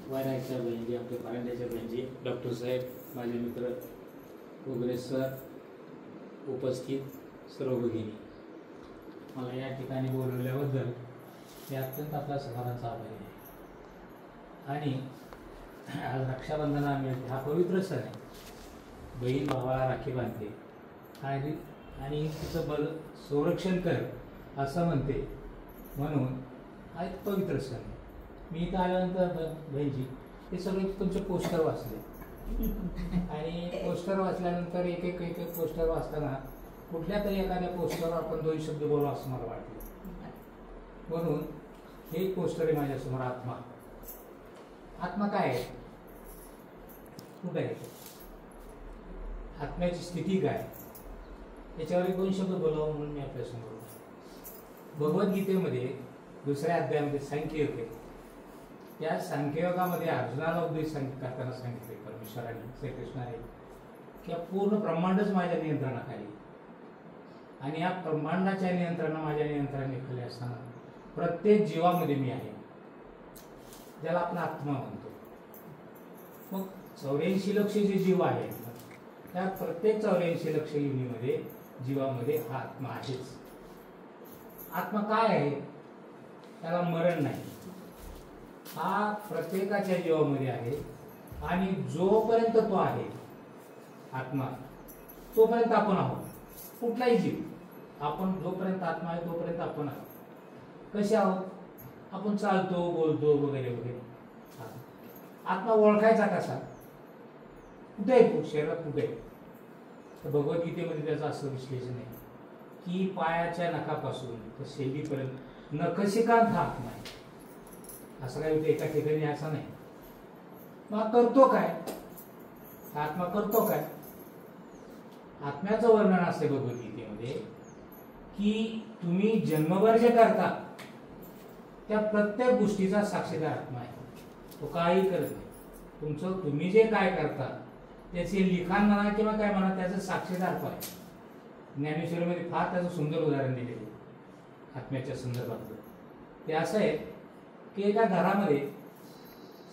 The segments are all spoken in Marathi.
वायराच्या बहिणी, आपल्या पारंड्याच्या बहिणी, डॉक्टर साहेब, माझे मित्र वगैरे सर, उपस्थित सर्व भगिनी, मला या ठिकाणी बोलवल्याबद्दल मी अत्यंत आपला समाधानाचा आभारी आहे. आणि आज रक्षाबंधना मिळते, हा पवित्र सण आहे. बहीण भावाला राखी बांधते आणि तिचं संरक्षण कर असं म्हणते, म्हणून हा एक पवित्र सण आहे. मी इथं आल्यानंतर बहिणजी हे सगळे तुमचे पोस्टर वाचले आणि पोस्टर वाचल्यानंतर एक एक पोस्टर वाचताना कुठल्या तरी एखाद्या पोस्टरवर आपण दोन शब्द बोलू असं मला वाटलं. म्हणून हे पोस्टर आहे माझ्यासमोर. आत्मा काय आहे, कुठे आहे, आत्म्याची स्थिती काय, याच्यावर दोन शब्द बोलावं म्हणून मी आपल्यासमोर. भगवद्गीतेमध्ये 2ऱ्या अध्यायामध्ये सांख्य योग आहे. या सांख्ययोगामध्ये अर्जुनाला उपदेश करताना सांगितले परमेश्वराने, श्रीकृष्णाने, की पूर्ण ब्रह्मांडच माझ्या नियंत्रणाखाली आणि या ब्रह्मांडाच्या माझ्या नियंत्रणाखाली असताना प्रत्येक जीवामध्ये मी आहे, ज्याला आपण आत्मा म्हणतो. मग 84 लक्ष जे जीव आहेत, त्या प्रत्येक 84 लक्ष योनीमध्ये जीवामध्ये हा आत्मा आहेच. आत्मा काय आहे, त्याला मरण नाही, हा प्रत्येकाच्या जीवामध्ये आहे. आणि जोपर्यंत तो आहे आत्मा, तोपर्यंत आपण आहोत. कुठलाही जीव, आपण जोपर्यंत आत्मा आहे तोपर्यंत आपण आहोत. कसे आहोत, आपण चालतो, बोलतो वगैरे वगैरे. आत्मा ओळखायचा कसा, कुठे आहे तो, शरीरात कुठे आहे. तर भगवद्गीतेमध्ये त्याचं असं विश्लेषण आहे की पायाच्या नखापासून तर शेंडीपर्यंत नखशिकांत हा आत्मा आहे. असं काय होतं एका ठिकाणी, असं नाही. मग करतो काय आत्मा, करतो काय. आत्म्याचं वर्णन असते भगवद्गीतेमध्ये की तुम्ही जन्मभर जे करता त्या प्रत्येक गोष्टीचा साक्षीदार आत्मा आहे. तो काही करत नाही. तुम्ही जे काय करता त्याचे लिखाण म्हणा किंवा काय म्हणा, त्याचं साक्षीदार तो आहे. ज्ञानेश्वरीमध्ये फार त्याचं सुंदर उदाहरण दिलेलं आत्म्याच्या संदर्भात. ते असं आहे की एका घरामध्ये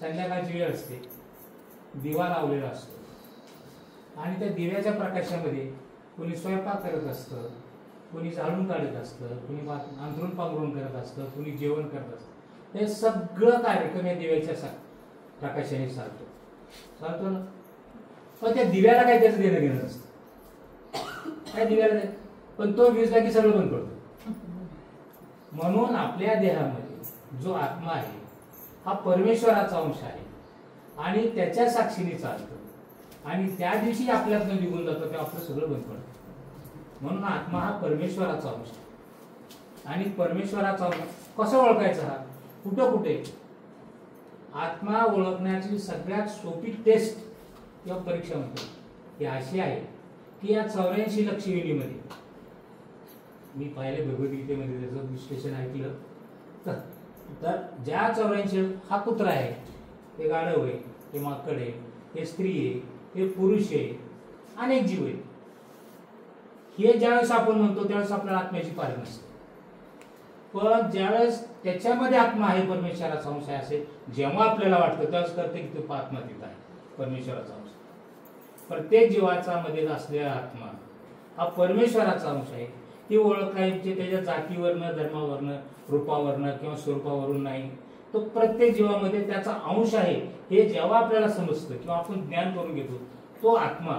संध्याकाळची वेळ असते, दिवा लावलेला असतो आणि त्या दिव्याच्या प्रकाशामध्ये कोणी स्वयंपाक करत असतं, कोणी झाडून काढत असतं, कोणी अंथरूण पांघरूण करत असतं, कोणी जेवण करत असतं. हे सगळं कार्यक्रम या दिव्याच्या प्रकाशाने चालतो ना. पण त्या दिव्याला काय त्याचं देणं घेणं नसतं, काय दिव्याला, पण तो विजला की सगळं बंद पडतो. म्हणून आपल्या देहामध्ये जो आत्मा आहे हा परमेश्वराचा अंश आहे आणि त्याच्या साक्षीने चालतो. आणि त्या दिवशी आपल्यातनं निघून जातो तेव्हा आपलं सगळं बंद पडतं. म्हणून आत्मा हा परमेश्वराचा अंश आहे. आणि परमेश्वराचा अंश कसं ओळखायचा, हा कुठे आत्मा ओळखण्याची सगळ्यात सोपी टेस्ट किंवा परीक्षा म्हणतो ही अशी आहे की या 84 लक्ष योनीमध्ये, मी पाहिले भगवद्गीतेमध्ये त्याचं विश्लेषण ऐकलं तर ज्या 84, हा कुत्रा आहे, हे गाढव आहे, हे माकड आहे, हे स्त्री आहे, हे पुरुष आहे, अनेक जीव आहेत. हे ज्यावेळेस आपण म्हणतो त्यावेळेस आपल्याला आत्म्याची पाळी नसते. पण ज्यावेळेस त्याच्यामध्ये आत्मा आहे, परमेश्वराचा अंश आहे, असे जेव्हा आपल्याला वाटतं त्यावेळेस कळते की तो आत्मा तिथं आहे, परमेश्वराचा अंश. प्रत्येक जीवाचा मध्ये असलेला आत्मा हा परमेश्वराचा अंश आहे. ही ओळखायची त्याच्या जातीवरनं, धर्मावरनं, रूपावरनं किंवा स्वरूपावरून नाही. तो प्रत्येक जीवामध्ये त्याचा अंश आहे हे जेव्हा आपल्याला समजतं किंवा आपण ज्ञान करून घेतो, तो आत्मा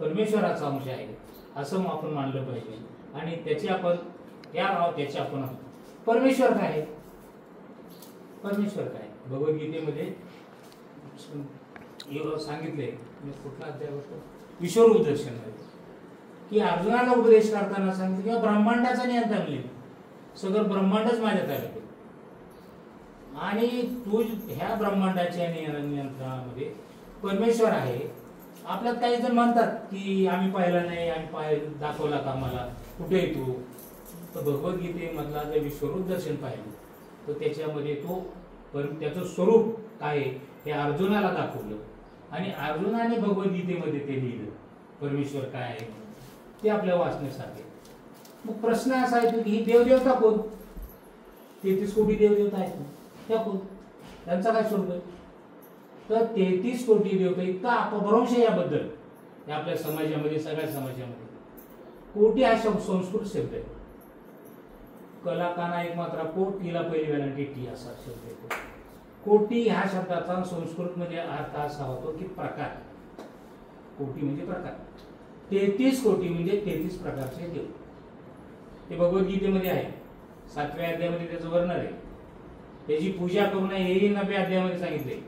परमेश्वराचा अंश आहे असं आपण मानलं पाहिजे. आणि त्याचे आपण त्याचे आपण परमेश्वर काय आहे, परमेश्वर काय भगवद्गीतेमध्ये सांगितले. कुठला अध्याय होतो, विश्वरूप दर्शन की अर्जुनाला उपदेश करताना सांगितलं किंवा ब्रह्मांडाचा नियंत्रण लिहिलं, सगळं ब्रह्मांडच माझ्या ताब्यात आहे. आणि तू ह्या ब्रह्मांडाच्या नियंत्रणामध्ये परमेश्वर आहे. आपल्यात काही जण म्हणतात की आम्ही पाहिलं नाही, आम्ही दाखवला का मला, कुठे आहे तू. तर भगवद्गीतेमधला जर विश्वरूप दर्शन पाहिलं तर त्याच्यामध्ये त्याचं स्वरूप काय हे अर्जुनाला दाखवलं आणि अर्जुनाने भगवद्गीतेमध्ये ते लिहिलं परमेश्वर काय आहे ते आपल्या वाचण्यासाठी. मग प्रश्न असा आहे की ही देवदेवता कोण, 33 कोटी देवदेवता आहेत ना, त्या कोण, त्यांचा काय स्वरूप आहे? तर 33 कोटी देवता इतका अपभ्रंश याबद्दल आपल्या समाजामध्ये, सगळ्या समाजामध्ये. कोटी हा संस्कृत शब्द आहे. कला काना एक मात्रा कोट, तिला पहिली वेलांटी टी असा शब्द येतो. कोटी ह्या शब्दाचा संस्कृत मध्ये अर्थ असा होतो की प्रकार. कोटी म्हणजे प्रकार. 33 कोटी म्हणजे 33 प्रकारचे देव. ते भगवद्गीतेमध्ये आहे. 7व्या अध्यायामध्ये त्याचं वर्णन आहे. त्याची पूजा करू नये हेही 9व्या अध्यायामध्ये सांगितले.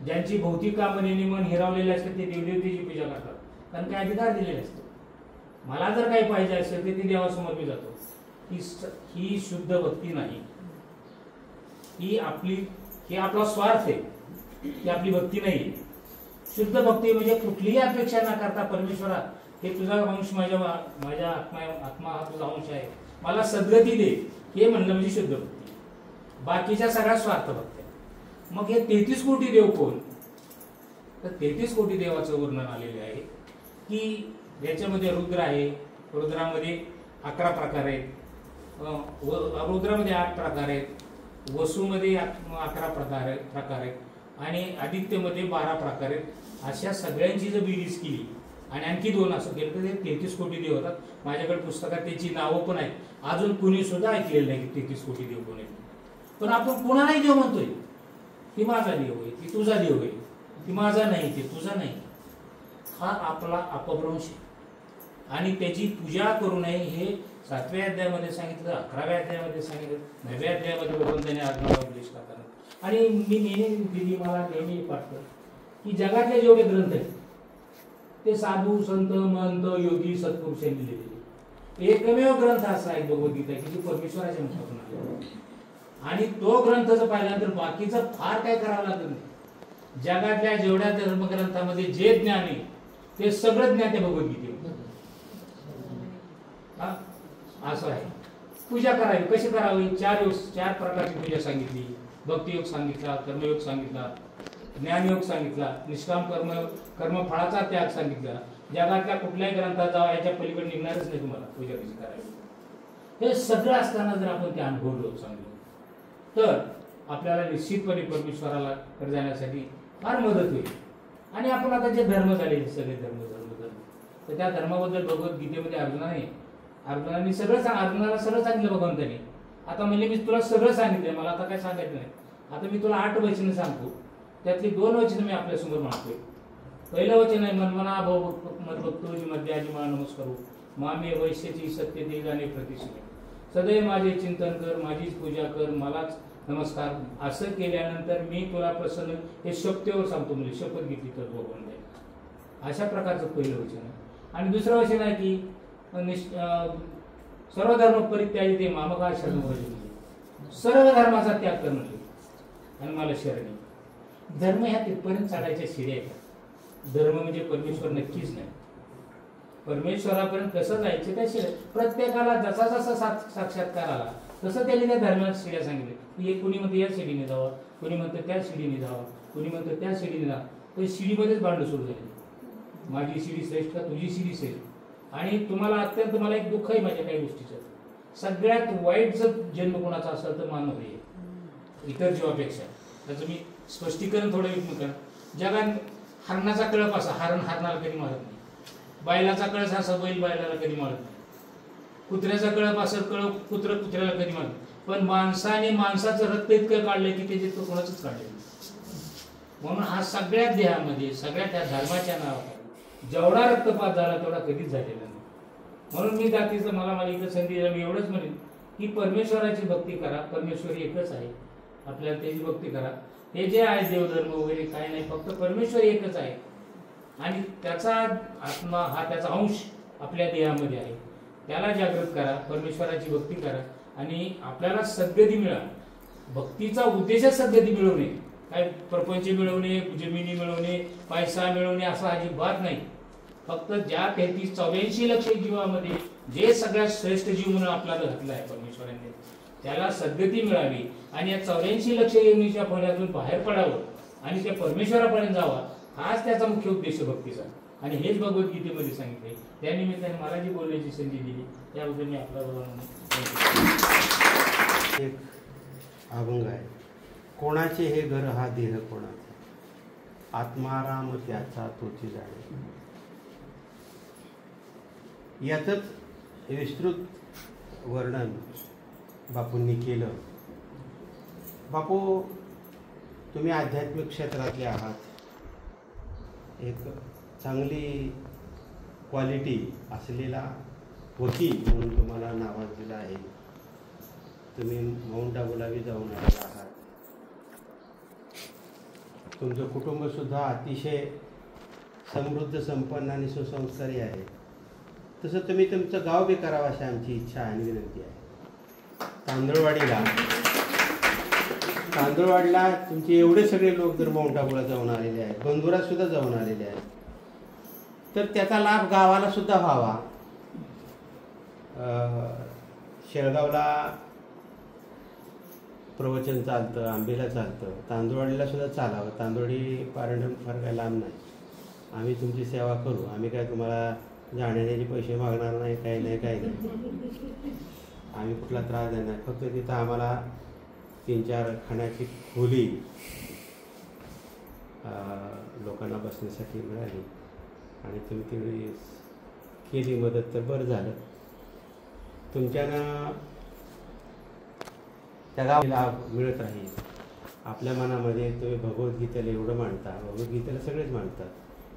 ज्यांची भौतिक कामनेनी मन हिरावलेले असते ते देवदेवतेची पूजा करतात, कारण काय अधिकार दिलेले असतो. मला जर काही पाहिजे असेल तर ती देवासमोर मी जातो. ही शुद्ध भक्ती नाही. ही आपला स्वार्थ आहे, ही आपली भक्ती नाही. शुद्ध भक्ती म्हणजे कुठलीही अपेक्षा न करता परमेश्वरा हे तुझा अंश, माझ्या आत्मा हा तुझा अंश आहे, मला सद्गती दे, हे म्हणणं म्हणजे शुद्ध भक्ती. बाकीच्या सगळ्या स्वार्थ भक्ती. मग हे 33 कोटी देव कोण? तर 33 कोटी देवाचं वर्णन आलेले आहे की याच्यामध्ये रुद्र आहे. रुद्रामध्ये 11 प्रकार आहेत. रुद्रामध्ये 8 प्रकार आहेत. वसूमध्ये 11 प्रकार आहेत आणि आदित्यमध्ये 12 प्रकार आहेत. अशा सगळ्यांची जर बेरीज केली आणि आणखी 2 असं केलं तर ते 33 कोटी देव होतात. माझ्याकडे पुस्तकात त्याची नावं पण आहेत. अजून कुणी सुद्धा ऐकलेलं नाही की 33 कोटी देव कोण आहेत. पण आपण कुणालाही देव म्हणतोय. ती माझा देव आहे, ती तुझा देव आहे, ती माझा नाही, ते तुझा नाही. हा आपला अपभ्रंश आहे आणि त्याची पूजा करू नये हे 7व्या अध्यायामध्ये सांगितलं, 11व्या अध्यायामध्ये सांगितलं, 9व्या अध्यायामध्ये भगवंताने आज्ञा उपदेश करताना. आणि मी मला नेहमी वाटतं की जगातले जेवढे ग्रंथ आहेत ते साधू संत महंत योगी सत्पुरुषांनी लिहिलेले. एकमेव ग्रंथ असा आहे भगवद्गीता की जी परमेश्वराच्या मुखातून आली. आणि तो ग्रंथ जर पाहिल्यानंतर बाकीचं फार काय करावं लागत नाही. जगातल्या जेवढ्या धर्मग्रंथामध्ये जे ज्ञान आहे ते सगळं ज्ञान त्या भगवद्गीतेवर असं आहे. पूजा करावी कशी करावी? 4 प्रकारची पूजा सांगितली. भक्तियोग सांगितला, कर्मयोग सांगितला, ज्ञानयोग सांगितला, निष्काम कर्मफळाचा त्याग सांगितला. जगातल्या कुठल्याही ग्रंथात जावा याच्या पलीकडे निघणारच नाही तुम्हाला पूजा कशी करावी. हे सगळं असताना जर आपण ते अनुभवलो चांगलं तर आपल्याला निश्चितपणे परमेश्वराला जाण्यासाठी फार मदत होईल. आणि आपण आता जे धर्म झाले सगळे धर्म तर त्या धर्माबद्दल भगवद्गीतेमध्ये अर्जुनाने अर्जुनाला सगळं सांगितलं भगवंताने. आता म्हणजे मी तुला सगळं सांगितलंय, मला आता काय सांगायचं नाही. आता मी तुला 8 वचनं सांगतो. त्यातली 2 वचनं मी आपल्यासमोर मांडतोय. पहिलं वचन आहे मनमना भव मद्भक्तोजी मध्याजी मा नमस्कारू मामे वैश्यची सत्य ते जाणे प्रतिष्ठे. सदैव माझे चिंतन कर, माझीच पूजा कर, मलाच नमस्कार. असं केल्यानंतर मी तुला प्रसन्न, हे शपथेवर सांगतो, म्हणजे शपथ घेतली तर भगवंत. अशा प्रकारचं पहिलं वचन आहे. आणि दुसरं वचन आहे की सर्व धर्म परित्यागी ते मामका शरण व्रज. सर्व धर्माचा त्याग करणं आणि मला शरणी. धर्म ह्या तिथपर्यंत चालायच्या शिड्या आहेत. धर्म म्हणजे परमेश्वर नक्कीच नाही. परमेश्वरापर्यंत कसं जायचं त्या शिड्या. प्रत्येकाला जसा जसा साक्षात्कार आला तसं त्यांनी त्या धर्माच्या शिड्या सांगितल्या. कुणी म्हणतं या शिडीने जावं, कुणी म्हणतं त्या शिडीने जावं, कुणी म्हणतं त्या शिडीने जावं. तर शिडीमध्येच भांडण सुरू झाले. माझी शिडी श्रेष्ठ का तुझी शिडी श्रेष्ठ. आणि तुम्हाला अत्यंत मला एक दुःख आहे माझ्या काही गोष्टीचं. सगळ्यात वाईट जर जन्म कोणाचा असेल तर मानव आहे इतर जीवापेक्षा. त्याचं मी स्पष्टीकरण थोडं करा. जगात हरणाचा कळप असा हरण हरणाला कधी मारत नाही. बैलाचा कळस असा बैल बैलाला कधी मारत नाही. कुत्र्याचा कळप असं कुत्र कुत्र्याला कधी मारत. पण माणसाने माणसाचं रक्त इतकं काढलंय की त्याचे तो कोणाचंच काढले. म्हणून हा सगळ्या देहामध्ये सगळ्या त्या धर्माच्या नावाखाली जेवढा रक्तपात झाला तेवढा कधीच झालेला नाही. म्हणून मी जातीचं मला इथं संधी दिला. मी एवढंच म्हणेन की परमेश्वराची भक्ती करा. परमेश्वर एकच आहे, आपल्याला त्याची भक्ती करा. हे जे आहे देवधर्म वगैरे काय नाही, फक्त परमेश्वर एकच आहे. आणि त्याचा आत्मा हा त्याचा अंश आपल्या देहामध्ये आहे. त्याला जागृत करा, परमेश्वराची भक्ती करा आणि आपल्याला सद्गती मिळा. भक्तीचा उद्देशच सद्गती मिळवणे, काय प्रपंच मिळवणे, जमिनी मिळवणे, पैसा मिळवणे असा अजिबात नाही. फक्त ज्या 84 लक्ष जीवामध्ये जे सगळ्यात श्रेष्ठ जीव म्हणून आपल्याला घातला आहे परमेश्वराने, त्याला सद्गती मिळावी आणि या 84 लक्ष योनीच्या फळ्यातून बाहेर पडावं आणि त्या परमेश्वरापर्यंत जावा, हाच त्याचा मुख्य उद्देश भक्तीचा. आणि हेच भगवद्गीतेमध्ये सांगितले. त्यानिमित्ताने मला जी बोलण्याची संधी दिली त्याबद्दल मी आपला अभंग आहे. कोणाचे हे घर हा देह कोणाचा, आत्माराम त्याचा तोची जाणे. याचंच विस्तृत वर्णन बापूंनी केलं. बापू, तुम्ही आध्यात्मिक क्षेत्रातले आहात. एक चांगली क्वालिटी असलेला वकील म्हणून तुम्हाला नावाजलेलं आहे. तुम्ही माउंट आबूलाही जाऊन आलेला आहात. तुमचं कुटुंबसुद्धा अतिशय समृद्ध, संपन्न आणि सुसंस्कारी आहे. तसं तुम्ही तुमचं गाव बी करावं अशी आमची इच्छा आणि विनंती आहे. तांदूळवाडीला तुमचे एवढे सगळे लोक जर माउंट आबूला जाऊन आलेले आहेत, बंधुरात सुद्धा जाऊन आलेले आहेत, तर त्याचा लाभ गावाला सुद्धा व्हावा. शेळगावला प्रवचन चालतं, आंबेला चालतं, तांदूळवाडीला सुद्धा चालावं. तांदूळवाडी पारंडण फार काय लांब नाही. आम्ही तुमची सेवा करू. आम्ही काय तुम्हाला जाण्याचे पैसे मागणार नाही, काही नाही, काही नाही. आम्ही कुठला त्रास देणार नाही. फक्त तिथं आम्हाला 3-4 खाण्याची खोली लोकांना बसण्यासाठी मिळाली आणि तुम्ही तेवढी केली मदत तर बरं झालं. तुमच्यानं त्या गावाला लाभ मिळत राहील. आपल्या मनामध्ये तुम्ही भगवद्गीतेला एवढं मांडता, भगवद्गीतेला सगळेच मांडतात,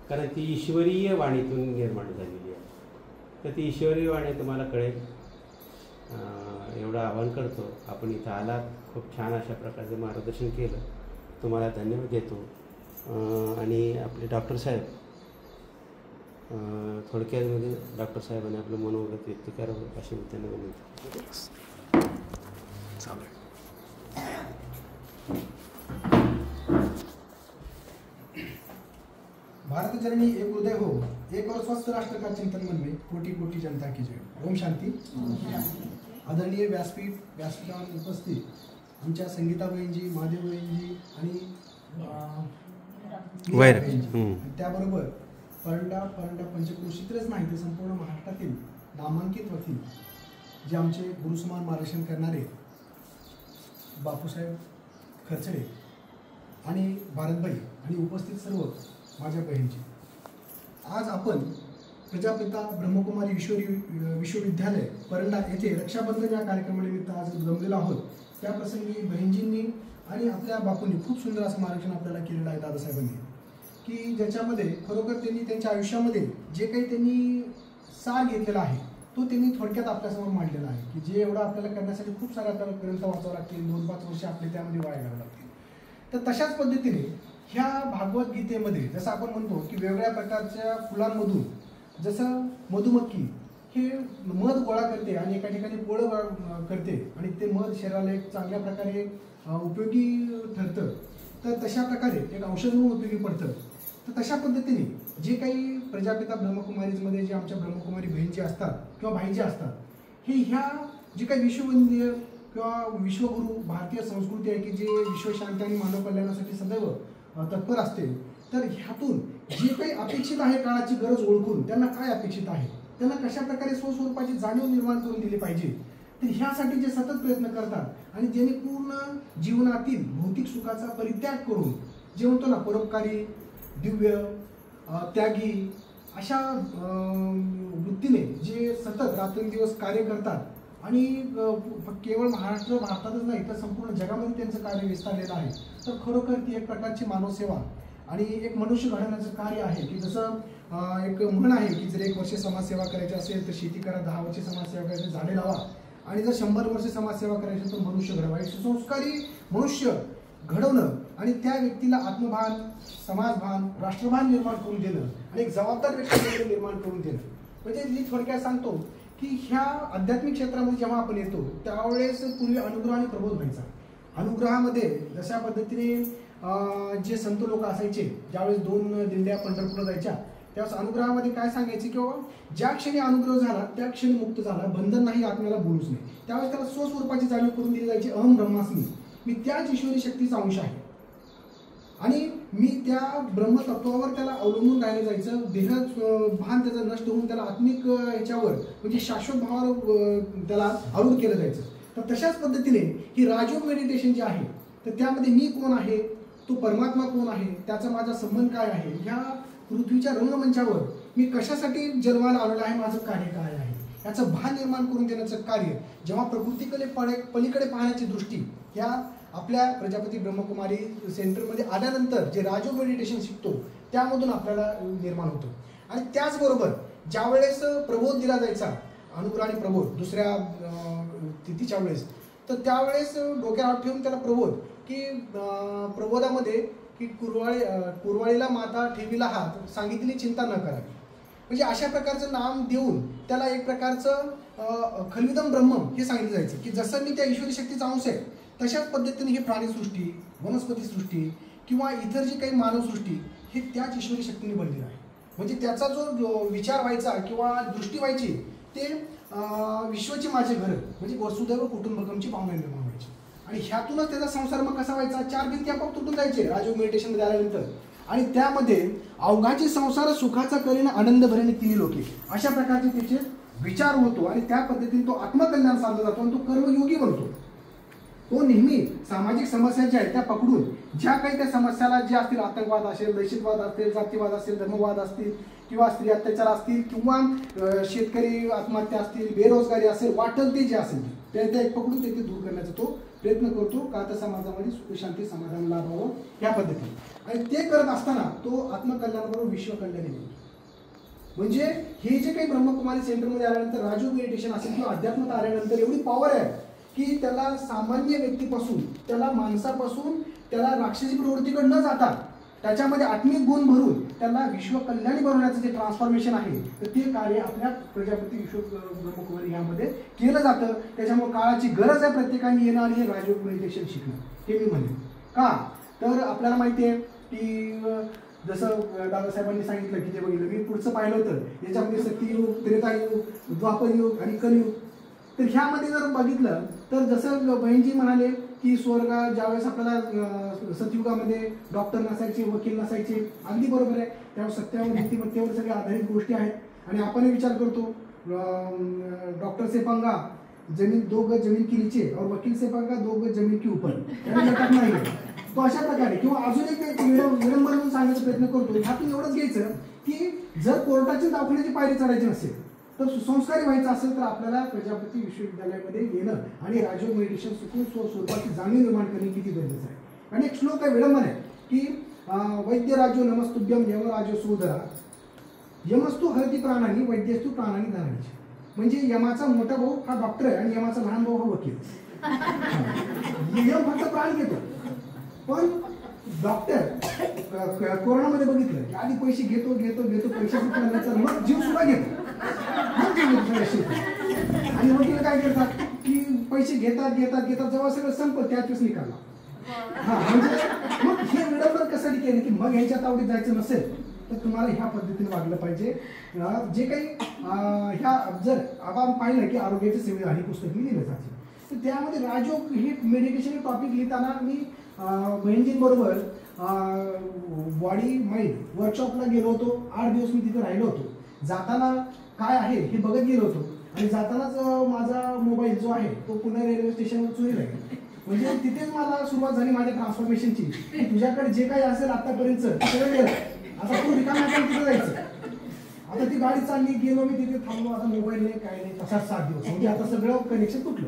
कारण ती ईश्वरीय वाणीतून निर्माण झालेली आहे. तर ती ईश्वरीय वाणी तुम्हाला कळेल एवढं आवाहन करतो. आपण इथं आलात, खूप छान अशा प्रकारचं मार्गदर्शन केलं. तुम्हाला धन्यवाद देतो. आणि आपले डॉक्टर साहेब, थोडक्यामध्ये डॉक्टर साहेबांनी आपलं मनोगत व्यक्त करावं अशी मी त्यांना विनंती. भारत जननी एक हृदय हो, एक और स्वस्थ राष्ट्र का चिंतन मन में, कोटि कोटि जनता की जय. ओम शांती. आदरणीय व्यासपीठावर उपस्थित आमच्या संगीताबाईंजी, महादेवबाईंजी आणि त्याबरोबर परंडा पंचक्रोशीतच नाही तर संपूर्ण महाराष्ट्रातील नामांकित वकील जे आमचे गुरुसमान मार्गदर्शन करणारे बापूसाहेब खरचडे आणि भारतबाई आणि उपस्थित सर्व माझ्या बहिणींची, आज आपण प्रजापिता ब्रह्मकुमारी विश्वविद्यालय परंडा येथे रक्षाबंधन या कार्यक्रमानिमित्त आज जमलेलो आहोत. त्या प्रसंगी बहिणजींनी आणि आपल्या बापूंनी खूप सुंदर असं मार्गदर्शन आपल्याला केलेलं आहे दादासाहेबांनी, की ज्याच्यामध्ये खरोखर त्यांनी त्यांच्या आयुष्यामध्ये जे काही त्यांनी सार घेतलेला आहे तो त्यांनी थोडक्यात आपल्यासमोर मांडलेला आहे, की जे एवढं आपल्याला करण्यासाठी खूप सारे आपल्याला ग्रंथ वाचावं लागतील, 2-5 वर्ष आपले त्यामध्ये वाया घालावं लागतील. तर तशाच पद्धतीने ह्या भागवत गीतेमध्ये जसं आपण म्हणतो की वेगवेगळ्या प्रकारच्या फुलांमधून जसं मधुमक्खी हे मध गोळा करते आणि एका ठिकाणी पोळं गोळा करते आणि ते मध शरीराला एक चांगल्या प्रकारे उपयोगी ठरतं, तर तशा प्रकारे एक औषध म्हणून उपयोगी पडतं. तर तशा पद्धतीने जे काही प्रजापिता ब्रह्मकुमारीजमध्ये जे आमच्या ब्रह्मकुमारी बहीणजी असतात किंवा भाईजी असतात, हे ह्या जे काही विश्ववंदीय किंवा विश्वगुरू भारतीय संस्कृती आहे की जे विश्वशांती आणि मानव कल्याणासाठी सदैव तत्पर असते, तर ह्यातून जे काही अपेक्षित आहे, काळाची गरज ओळखून त्यांना काय अपेक्षित आहे, त्यांना कशा प्रकारे स्वस्वरूपाची जाणीव निर्माण करून दिली पाहिजे, तर ह्यासाठी जे सतत प्रयत्न करतात आणि ज्यांनी पूर्ण जीवनातील भौतिक सुखाचा परित्याग करून जे म्हणतो ना परोपकारी, दिव्य, त्यागी अशा वृत्तीने जे सतत रात्रंदिवस कार्य करतात आणि केवळ भारतातच नाही तर संपूर्ण जगामध्ये त्यांचं कार्य विस्तारलेलं आहे. तर खरोखर ती एक प्रकारची मानवसेवा आणि एक मनुष्य घडवण्याचं कार्य आहे, की जसं एक म्हण आहे की जर 1 वर्ष समाजसेवा करायची असेल तर शेती करा, 10 वर्ष समाजसेवा करायची झाडे लावा आणि जर 100 वर्ष समाजसेवा करायची तर मनुष्य घडवा. सुसंस्कारी मनुष्य घडवणं आणि त्या व्यक्तीला आत्मभान, समाजभान, राष्ट्रभान निर्माण करून देणं आणि एक जबाबदार व्यक्ती निर्माण करून देणं. म्हणजे मी थोडक्यात सांगतो की ह्या आध्यात्मिक क्षेत्रामध्ये जेव्हा आपण येतो त्यावेळेस पूर्वी अनुग्रह आणि प्रबोध व्हायचा. अनुग्रहामध्ये जशा पद्धतीने जे संत लोक असायचे, ज्यावेळेस 2 दिंड्या पंढरपूरला जायच्या त्यावेळेस अनुग्रहामध्ये काय सांगायचे की ज्या क्षणी अनुग्रह झाला त्या क्षणी मुक्त झाला, बंधन नाही, आत्म्याला बोलूच नाही. त्यावेळेस त्याला स्वस्वरूपाची जाणीव करून दिली जायची, अहम ब्रह्मास्मी, मी त्याच ईश्वरी शक्तीचा अंश आहे आणि मी त्या ब्रह्मतत्वावर त्याला अवलंबून राहिलं जायचं. देह भान त्याचं नष्ट होऊन त्याला आत्मिक ह्याच्यावर म्हणजे शाश्वत भावावर त्याला आरूढ केलं जायचं. तर तशाच पद्धतीने ही राजयोग मेडिटेशन जे आहे तर त्यामध्ये मी कोण आहे, तो परमात्मा कोण आहे, त्याचा माझा संबंध काय आहे, ह्या पृथ्वीच्या रंगमंचावर मी कशासाठी जन्माला आलेलो आहे, माझं कार्य काय आहे, याचं भान निर्माण करून देण्याचं कार्य जेव्हा प्रकृतीकडे पलीकडे पाहण्याची दृष्टी या आपल्या प्रजापती ब्रह्मकुमारी सेंटरमध्ये आल्यानंतर जे राजयोग मेडिटेशन शिकतो त्यामधून आपल्याला निर्माण होतो. आणि त्याचबरोबर ज्यावेळेस प्रबोध दिला जायचा, अनुग्रहाने प्रबोध दुसऱ्या तिथीच्या वेळेस, तर त्यावेळेस डोक्यावर ठेवून त्याला प्रबोध की प्रबोधामध्ये की कुरवाळीला माता ठेवीला हात, सांगितली चिंता न करावी, म्हणजे अशा प्रकारचं नाम देऊन त्याला एक प्रकारचं खलिदम ब्रह्म हे सांगितलं जायचं की जसं मी त्या ईश्वरी शक्तीचा अंश आहे तशाच पद्धतीने ही प्राणीसृष्टी, वनस्पतीसृष्टी किंवा इतर जी काही मानवसृष्टी हे त्याच ईश्वरी शक्तीने बनलेलं आहे. म्हणजे त्याचा जो विचार व्हायचा किंवा दृष्टी व्हायची ते विश्वचे माझे घर म्हणजे वसुदैव कुटुंबकमची भावना निर्माण व्हायची. आणि ह्यातूनच त्याचा संसार मग कसा व्हायचा, 4 भिंती आपोआप तुटून जायचे राजयोग मेडिटेशनमध्ये आल्यानंतर. आणि त्यामध्ये अवघाची संसार सुखाचा करीन आनंद भरेने तिन्ही लोके, अशा प्रकारचे त्याचे विचार होतो. आणि त्या पद्धतीने तो आत्मकल्याण साधला जातो आणि तो कर्मयोगी बनतो. तो नेहमी सामाजिक समस्या ज्या आहेत त्या पकडून ज्या काही त्या समस्याला जे असतील, आतंकवाद असेल, दहशतवाद असेल, जातीवाद असेल, धर्मवाद असतील किंवा स्त्री अत्याचार असतील किंवा शेतकरी आत्महत्या असतील, बेरोजगारी असेल, वाटेल ते जे असेल ते एक पकडून ते दूर करण्याचा तो प्रयत्न करतो का तर समाजामध्ये सुख शांती समाधान लाभावं या पद्धतीने. आणि ते करत असताना तो आत्मकल्याणाबरोबर विश्वकल्याणी बनतो. म्हणजे हे जे काही ब्रह्मकुमारी सेंटरमध्ये आल्यानंतर राजयोग मेडिटेशन असेल किंवा अध्यात्मता आल्यानंतर एवढी पॉवर आहे की त्याला सामान्य व्यक्तीपासून, त्याला माणसापासून, त्याला राक्षसी प्रवृत्तीकडे न जाता त्याच्यामध्ये आत्मिक गुण भरून त्याला विश्वकल्याणी बनवण्याचं जे ट्रान्सफॉर्मेशन आहे तर ते कार्य आपल्या प्रजापती विश्व ब्रह्मकुमारी यामध्ये केलं जातं. त्याच्यामुळे काळाची गरज आहे प्रत्येकाने येणं आणि हे राजयोग मेडिटेशन शिकणं, हे मी म्हणेन. का तर आपल्याला माहिती आहे की जसं दादासाहेबांनी सांगितलं की ते बघितलं मी पुढचं पाहिलं होतं याच्यामध्ये सत्ययुग, त्रेतायुग, द्वापरयुग आणि कलियुग. तर ह्यामध्ये जर बघितलं तर जसं बहीणजी म्हणाले की स्वर्ग ज्यावेळेस आपल्याला सतयुगामध्ये डॉक्टर नसायचे, वकील नसायचे, अगदी बरोबर आहे. त्यावर सत्यावर नीतिमत्तेवर सगळे आधारित गोष्टी आहेत. आणि आपणही विचार करतो डॉक्टर से पंगा जमीन 2 गज जमीन के नीचे और वकील से पंगा 2 गज जमीन के ऊपर, नाही तो अशा प्रकारे. किंवा अजून एक विडंबन म्हणून सांगण्याचा प्रयत्न करतो. ह्यातून एवढंच घ्यायचं की जर कोर्टाची दवाखान्याची पायरी चढायची नसेल तर सुसंस्कारी व्हायचं असेल तर आपल्याला प्रजापती विश्वविद्यालयामध्ये येणं आणि राजयोग मेडिटेशन शिकून स्वरूपाची जाणीव निर्माण करणे किती गरजेचं आहे. आणि एक श्लोक आहे, विडंबन आहे की वैद्य राजो नमस्तुभ्यम यम राजो सोदरा यमस्तु हरती प्राणानी वैद्यस्तु प्राणानी धनाची. म्हणजे यमाचा मोठा भाऊ हा डॉक्टर आहे आणि यमाचा लहान भाऊ हा वकील. यम फक्त प्राण घेतो पण डॉक्टर कोरोनामध्ये बघितलं की आधी पैसे घेतो पैसे घेतल्यानंतर मग जीव सुद्धा घेतो. आणि वकील काय करतात की पैसे घेतात जेव्हा सगळं संपत त्याच निकाला. म्हणजे मग हे विडंबन कशासाठी केलं की मग ह्याच्या तावडीत जायचं नसेल तर तुम्हाला ह्या पद्धतीने वागलं पाहिजे. जे काही ह्या जर आपण पाहिलं की आरोग्याची सेवा ही पुस्तक मी लिहिलं जाते तर त्यामध्ये राजयोग हे मेडिटेशन टॉपिक लिहिताना मी बहिणजींबरोबर बॉडी माइंड वर्कशॉपला गेलो होतो. 8 दिवस मी तिथे राहिलो होतो. जाताना काय आहे हे बघत गेलो होतो आणि जातानाच माझा मोबाईल जो आहे तो पुणे रेल्वे स्टेशनवर चोरीला गेला. म्हणजे तिथेच मला सुरुवात झाली माझ्या ट्रान्सफॉर्मेशनची की तुझ्याकडे जे काही असेल आतापर्यंत सगळं गेलं, आता तू रिकाम्या तिथे जायचं. आता ती गाडी चालली, गेलो मी तिथे थांबलो, आता मोबाईल नाही काय नाही, तसाच 7 दिवस. म्हणजे आता सगळं कनेक्शन तुटलं.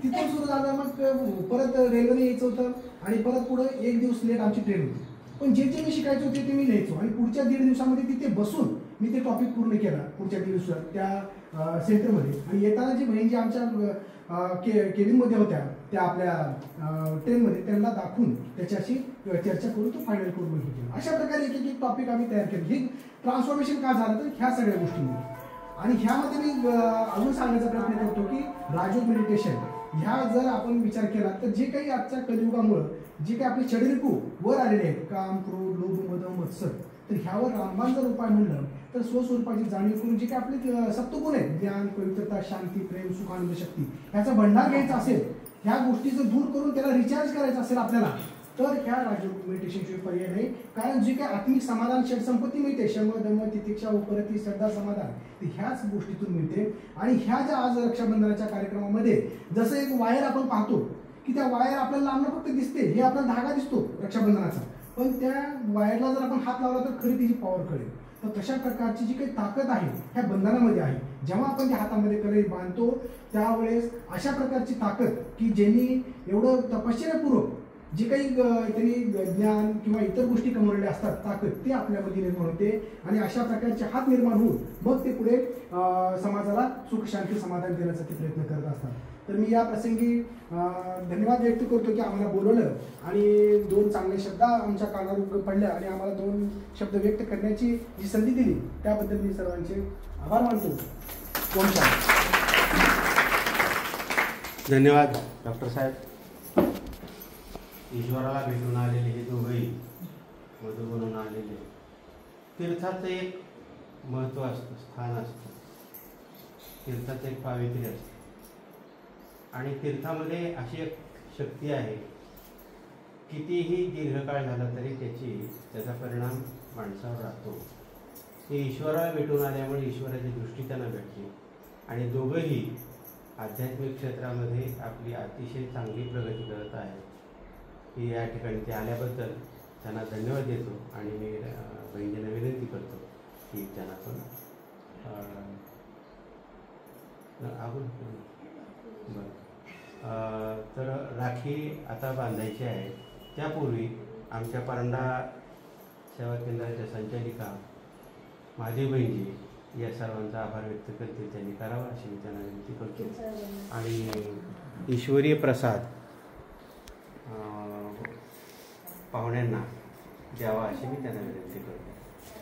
तिथून सुरू झालं मग परत रेल्वेने यायचं होतं आणि परत पुढे 1 दिवस लेट आमची ट्रेन होती. पण जे मी शिकायचं होते ते मी लिहायचो आणि पुढच्या 1.5 दिवसामध्ये तिथे बसून मी ते टॉपिक पूर्ण केला पुढच्या 1.5 दिवसात त्या सेंटरमध्ये. आणि येताना जी बहीण जी आमच्या केबिनमध्ये होत्या त्या आपल्या ट्रेनमध्ये त्यांना दाखवून त्याच्याशी चर्चा करून तो फायनल करून केला. अशा प्रकारे एक टॉपिक आम्ही तयार केले. हे ट्रान्सफॉर्मेशन का झालं तर ह्या सगळ्या गोष्टींमुळे. आणि ह्यामध्ये मी अजून सांगण्याचा प्रयत्न करतो की राजयोग मेडिटेशन ह्या जर आपण विचार केला तर जे काही आजच्या कलियुगामुळं जे काही आपले षडरिपू वर आलेले आहेत काम, क्रोध, लोभ, मद, मत्सर, तर ह्यावर रामबाण जर उपाय म्हणलं तर स्वस्वरूपाची जाणीव करून जे काही आपले सप्तगुण आहेत ज्ञान, पवित्रता, शांती, प्रेम, सुखानंद, शक्ती ह्याचा भंडार घ्यायचा असेल, ह्या गोष्टी जर दूर करून त्याला रिचार्ज करायचं असेल आपल्याला तर ह्या राजयोग मेडिटेशनशिवाय पर्याय नाही. कारण जे काही आत्मिक समाधान षडसंपत्ती मिळते, शम दम तितिक्षा उपरती श्रद्धा समाधान, ते ह्याच गोष्टीतून मिळते. आणि ह्या ज्या आज रक्षाबंधनाच्या कार्यक्रमामध्ये जसं एक वायर आपण पाहतो की त्या वायर आपल्याला लांबणं फक्त दिसते, हे आपल्याला धागा दिसतो रक्षाबंधनाचा, पण त्या वायरला जर आपण हात लावला तर खरी तिची पॉवर कळेल. तर तशा प्रकारची जी काही ताकद आहे ह्या बंधनामध्ये आहे. जेव्हा आपण त्या हातामध्ये कलई बांधतो त्यावेळेस अशा प्रकारची ताकद की ज्यांनी एवढं तपश्चर्यापूर्वक जे काही त्यांनी ज्ञान किंवा इतर गोष्टी कमवलेल्या असतात ताकद, ते आपल्यामध्ये निर्माण होते. आणि अशा प्रकारचे हात निर्माण होऊन मग ते पुढे समाजाला सुख शांती समाधान देण्याचा ते प्रयत्न करत असतात. तर मी या प्रसंगी धन्यवाद व्यक्त करतो की आम्हाला बोलवलं आणि 2 चांगले शब्द आमच्या कानावर पडले आणि आम्हाला 2 शब्द व्यक्त करण्याची जी संधी दिली त्याबद्दल मी सर्वांचे आभार मानतो. ओम शांती. धन्यवाद डॉक्टर साहेब. ईश्वराला भेटून आलेले हे दोघंही मधु बनून आलेले. तीर्थाचं एक महत्त्व असतं, स्थान असतं, तीर्थाचं एक पावित्र्य असतं. आणि तीर्थामध्ये अशी एक शक्ती आहे, कितीही दीर्घकाळ झाला तरी त्याचा परिणाम माणसावर राहतो. ते ईश्वराला भेटून आल्यामुळे ईश्वराची दृष्टी त्यांना भेटली आणि दोघंही आध्यात्मिक क्षेत्रामध्ये आपली अतिशय चांगली प्रगती करत आहेत. की या ठिकाणी ते आल्याबद्दल त्यांना धन्यवाद देतो आणि मी बहिणींना विनंती करतो की त्यांना पण तर राखी आता बांधायची आहे. त्यापूर्वी आमच्या परंडा सेवा केंद्राच्या संचालिका महादेव बहिणजी या सर्वांचा आभार व्यक्त करते. त्यांनी करावा अशी मी त्यांना विनंती करतो आणि ईश्वरीय प्रसाद पाहुण्यांना द्यावा अशी मी त्यांना विनंती करतो.